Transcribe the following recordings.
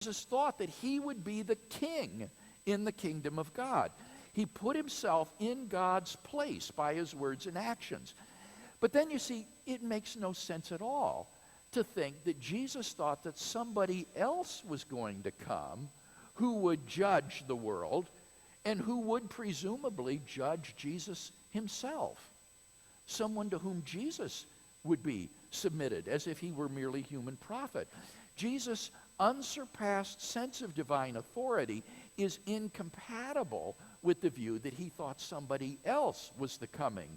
Jesus thought that he would be the king in the kingdom of God. He put himself in God's place by his words and actions. But then you see, it makes no sense at all to think that Jesus thought that somebody else was going to come who would judge the world and who would presumably judge Jesus himself. Someone to whom Jesus would be submitted as if he were merely human prophet. Jesus' unsurpassed sense of divine authority is incompatible with the view that he thought somebody else was the coming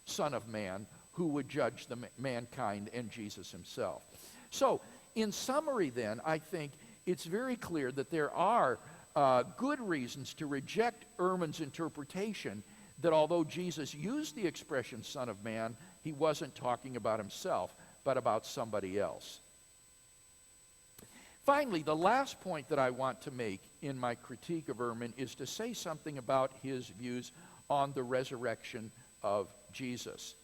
Son of Man who would judge mankind and Jesus himself. So, in summary then, I think it's very clear that there are good reasons to reject Ehrman's interpretation that although Jesus used the expression Son of Man, he wasn't talking about himself, but about somebody else. Finally, the last point that I want to make in my critique of Ehrman is to say something about his views on the resurrection of Jesus.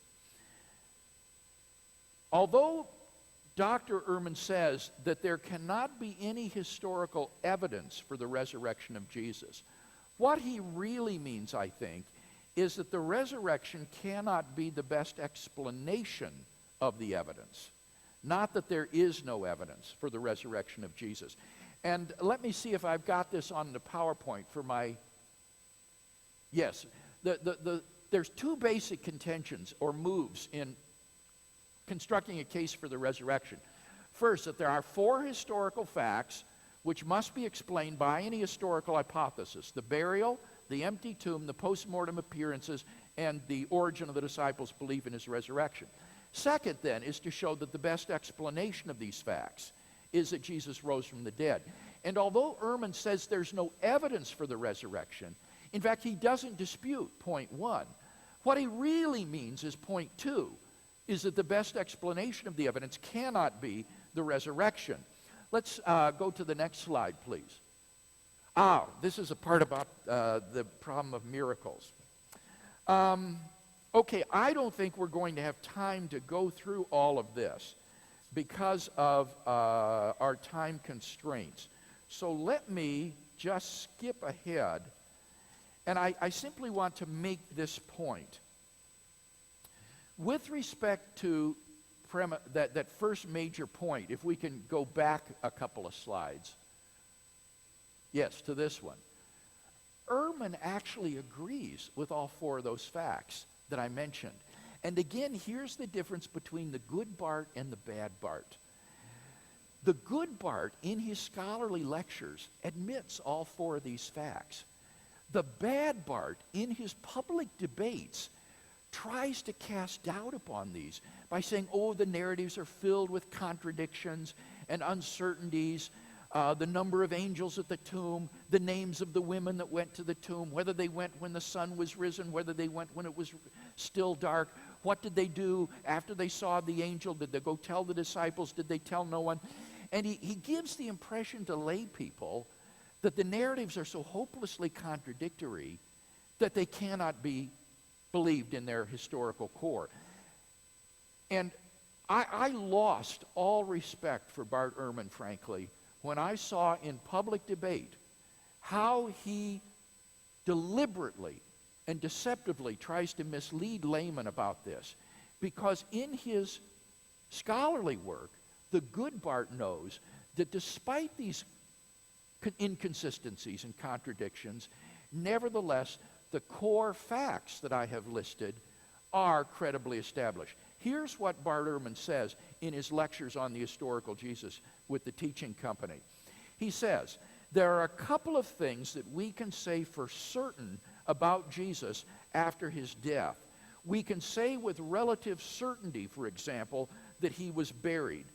Although Dr. Ehrman says that there cannot be any historical evidence for the resurrection of Jesus, what he really means, I think, is that the resurrection cannot be the best explanation of the evidence. Not that there is no evidence for the resurrection of Jesus. And let me see if I've got this on the PowerPoint for my... Yes, there's two basic contentions or moves in constructing a case for the resurrection. First, that there are four historical facts which must be explained by any historical hypothesis: the burial, the empty tomb, the post-mortem appearances, and the origin of the disciples' belief in his resurrection. Second, then, is to show that the best explanation of these facts is that Jesus rose from the dead. And although Ehrman says there's no evidence for the resurrection, in fact, he doesn't dispute point one. What he really means is point two, is that the best explanation of the evidence cannot be the resurrection. Let's go to the next slide, please. This is a part about the problem of miracles. Okay, I don't think we're going to have time to go through all of this because of our time constraints. So let me just skip ahead, and I simply want to make this point. With respect to that first major point, if we can go back a couple of slides. Yes, to this one. Ehrman actually agrees with all four of those facts that I mentioned. And again, here's the difference between the good Bart and the bad Bart. The good Bart, in his scholarly lectures, admits all four of these facts. The bad Bart, in his public debates, tries to cast doubt upon these by saying, the narratives are filled with contradictions and uncertainties, the number of angels at the tomb, the names of the women that went to the tomb, whether they went when the sun was risen, whether they went when it was still dark, what did they do after they saw the angel? Did they go tell the disciples? Did they tell no one? And he gives the impression to lay people that the narratives are so hopelessly contradictory that they cannot be believed in their historical core. And I lost all respect for Bart Ehrman, frankly, when I saw in public debate how he deliberately and deceptively tries to mislead laymen about this. Because in his scholarly work, the good Bart knows that despite these inconsistencies and contradictions, nevertheless, the core facts that I have listed are credibly established. Here's what Bart Ehrman says in his lectures on the historical Jesus with the teaching company. He says, there are a couple of things that we can say for certain about Jesus after his death. We can say with relative certainty, for example, that he was buried.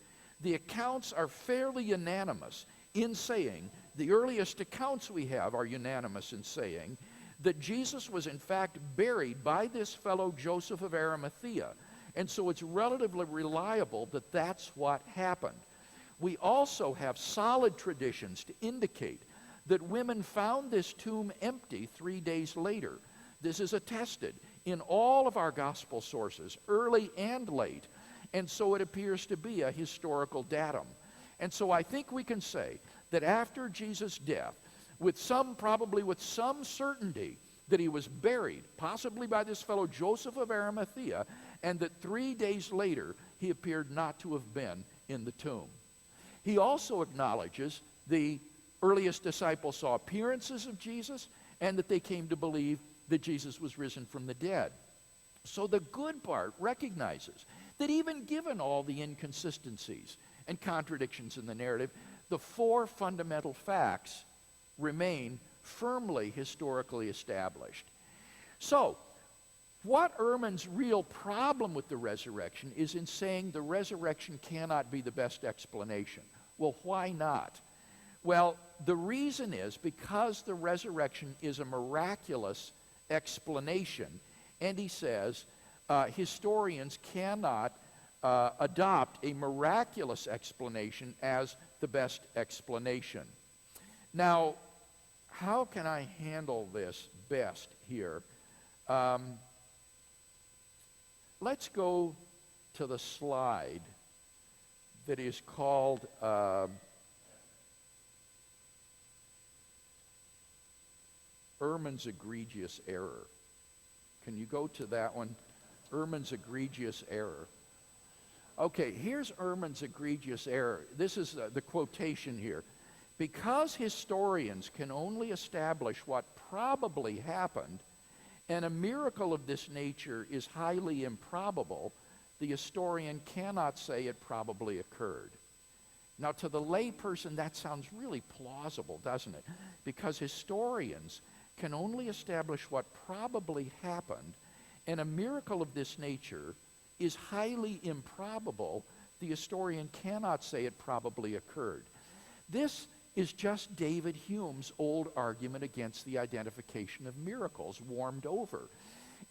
The accounts are fairly unanimous in saying, the earliest accounts we have are unanimous in saying, that Jesus was in fact buried by this fellow Joseph of Arimathea. And so it's relatively reliable that that's what happened. We also have solid traditions to indicate that women found this tomb empty 3 days later. This is attested in all of our gospel sources, early and late, and so it appears to be a historical datum. And so I think we can say that after Jesus' death, probably with some certainty, that he was buried, possibly by this fellow Joseph of Arimathea, and that 3 days later he appeared not to have been in the tomb. He also acknowledges the earliest disciples saw appearances of Jesus and that they came to believe that Jesus was risen from the dead. So the good Bart recognizes that even given all the inconsistencies and contradictions in the narrative, the four fundamental facts remain firmly historically established. So, what Ehrman's real problem with the resurrection is in saying the resurrection cannot be the best explanation. Well, why not? Well, the reason is because the resurrection is a miraculous explanation, and he says historians cannot adopt a miraculous explanation as the best explanation. Now, how can I handle this best here? Let's go to the slide that is called Ehrman's egregious error. Can you go to that one? Ehrman's egregious error. Okay, here's Ehrman's egregious error. This is the quotation here. Because historians can only establish what probably happened, and a miracle of this nature is highly improbable, the historian cannot say it probably occurred. Now, to the layperson, that sounds really plausible, doesn't it? Because historians can only establish what probably happened, and a miracle of this nature is highly improbable, the historian cannot say it probably occurred. This is just David Hume's old argument against the identification of miracles warmed over.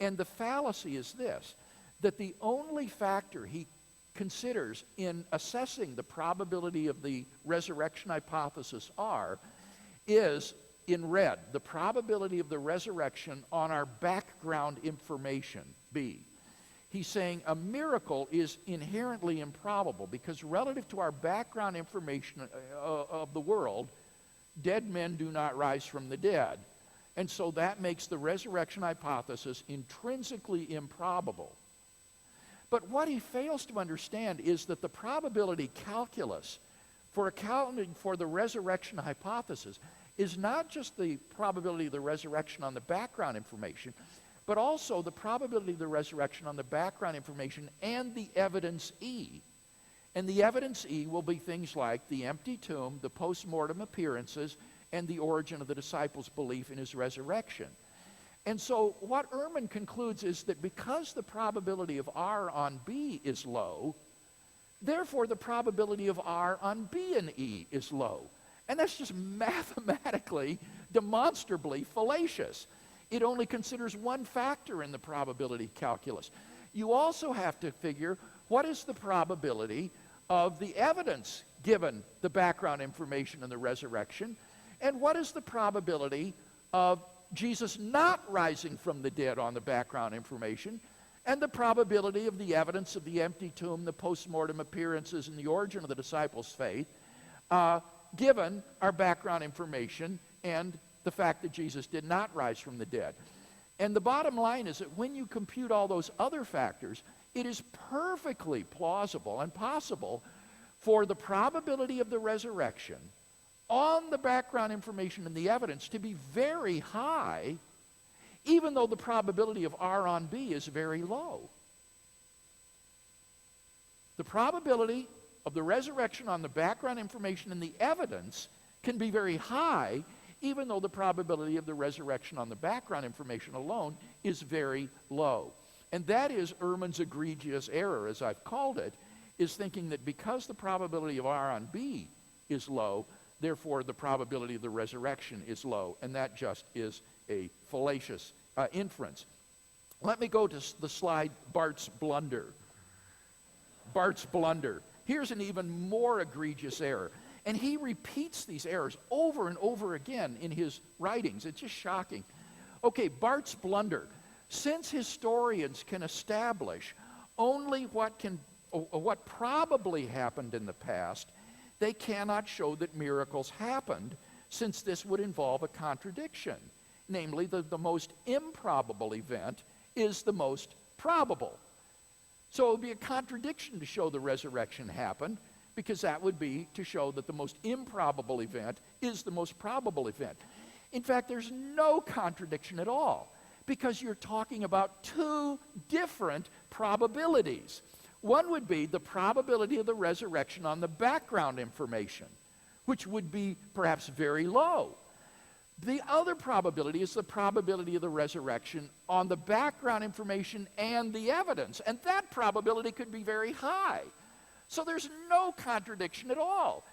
And the fallacy is this, that the only factor he considers in assessing the probability of the resurrection hypothesis is in red, the probability of the resurrection on our background information, B. He's saying a miracle is inherently improbable because relative to our background information of the world, dead men do not rise from the dead. And so that makes the resurrection hypothesis intrinsically improbable. But what he fails to understand is that the probability calculus for accounting for the resurrection hypothesis is not just the probability of the resurrection on the background information, but also the probability of the resurrection on the background information and the evidence E. And the evidence E will be things like the empty tomb, the post-mortem appearances, and the origin of the disciples' belief in his resurrection. And so what Ehrman concludes is that because the probability of R on B is low, therefore the probability of R on B and E is low. And that's just mathematically, demonstrably fallacious. It only considers one factor in the probability calculus. You also have to figure what is the probability of the evidence given the background information in the resurrection, and what is the probability of Jesus not rising from the dead on the background information, and the probability of the evidence of the empty tomb, the post-mortem appearances, and the origin of the disciples' faith, given our background information and the fact that Jesus did not rise from the dead. And the bottom line is that when you compute all those other factors, it is perfectly plausible and possible for the probability of the resurrection on the background information and the evidence to be very high, even though the probability of R on B is very low. The probability of the resurrection on the background information and the evidence can be very high, even though the probability of the resurrection on the background information alone is very low. And that is Ehrman's egregious error, as I've called it, is thinking that because the probability of R on B is low, therefore the probability of the resurrection is low. And that just is a fallacious inference. Let me go to the slide, Bart's blunder. Bart's blunder. Here's an even more egregious error. And he repeats these errors over and over again in his writings. It's just shocking. Okay, Bart's blunder. Since historians can establish only what probably happened in the past, They cannot show that miracles happened, since this would involve a contradiction. Namely, the most improbable event is the most probable. So it would be a contradiction to show the resurrection happened, because that would be to show that the most improbable event is the most probable event. In fact, there's no contradiction at all, because you're talking about two different probabilities. One would be the probability of the resurrection on the background information, which would be perhaps very low. The other probability is the probability of the resurrection on the background information and the evidence, and that probability could be very high. So there's no contradiction at all.